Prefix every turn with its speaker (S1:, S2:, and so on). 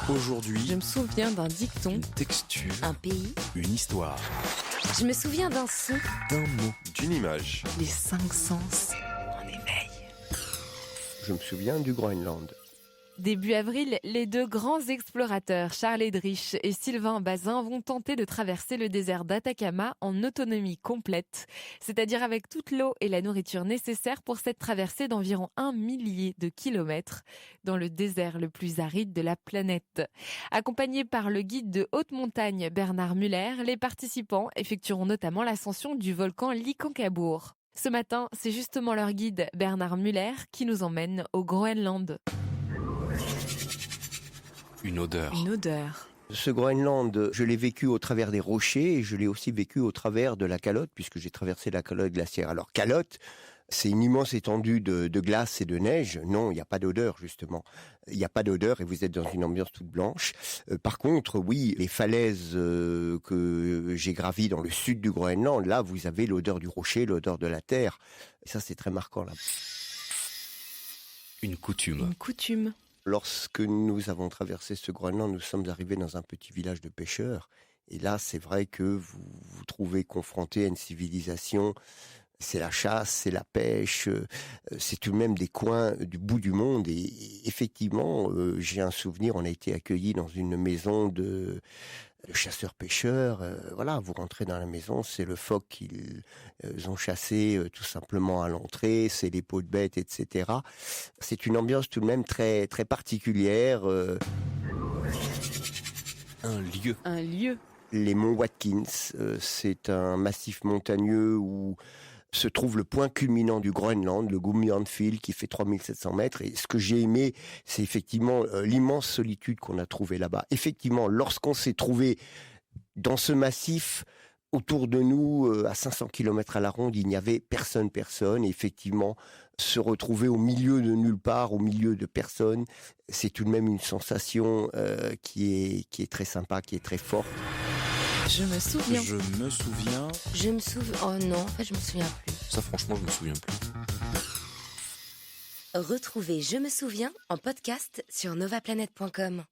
S1: Aujourd'hui,
S2: Je me souviens d'un dicton,
S1: une texture,
S3: Un pays.
S1: une histoire,
S3: Je me souviens d'un son.
S1: d'un mot.
S4: D'une image.
S2: les 5 sens.
S5: Je me souviens du Groenland.
S2: Début avril, les deux grands explorateurs, Charles Eddrich et Sylvain Bazin, vont tenter de traverser le désert d'Atacama en autonomie complète, c'est-à-dire avec toute l'eau et la nourriture nécessaires pour cette traversée d'environ 1 millier de kilomètres dans le désert le plus aride de la planète. Accompagnés par le guide de haute montagne Bernard Muller, les participants effectueront notamment l'ascension du volcan Licancabour. Ce matin, c'est justement leur guide Bernard Muller qui nous emmène au Groenland.
S1: Une odeur.
S2: Une odeur.
S5: Ce Groenland, je l'ai vécu au travers des rochers et je l'ai aussi vécu au travers de la calotte, puisque j'ai traversé la calotte glaciaire. Alors, calotte, c'est une immense étendue de glace et de neige. Non, il n'y a pas d'odeur, justement. Il n'y a pas d'odeur et vous êtes dans une ambiance toute blanche. Par contre, oui, les falaises que j'ai gravies dans le sud du Groenland, là, vous avez l'odeur du rocher, l'odeur de la terre. Et ça, c'est très marquant, là.
S1: Une coutume.
S2: Une coutume.
S5: Lorsque nous avons traversé ce Groenland, nous sommes arrivés dans un petit village de pêcheurs. Et là, c'est vrai que vous vous trouvez confronté à une civilisation. C'est la chasse, c'est la pêche, c'est tout de même des coins du bout du monde. Et effectivement, j'ai un souvenir, on a été accueillis dans une maison de chasseurs-pêcheurs. Voilà, vous rentrez dans la maison, c'est le phoque qu'ils ont chassé tout simplement à l'entrée, c'est les peaux de bête, etc. C'est une ambiance tout de même très, très particulière.
S1: Un lieu.
S2: Un lieu.
S5: Les monts Watkins, c'est un massif montagneux où se trouve le point culminant du Groenland, le Gummianfjell, qui fait 3700 mètres. Et ce que j'ai aimé, c'est effectivement l'immense solitude qu'on a trouvée là-bas. Effectivement, lorsqu'on s'est trouvé dans ce massif, autour de nous, à 500 km à la ronde, il n'y avait personne. Et effectivement, se retrouver au milieu de nulle part, au milieu de personne, c'est tout de même une sensation qui est très sympa, qui est très forte.
S2: Je me souviens.
S1: Je me souviens.
S3: Je me souviens. Oh non, en fait, je me souviens plus.
S1: Ça, franchement, je me souviens plus.
S3: Retrouvez Je me souviens en podcast sur novaplanète.com.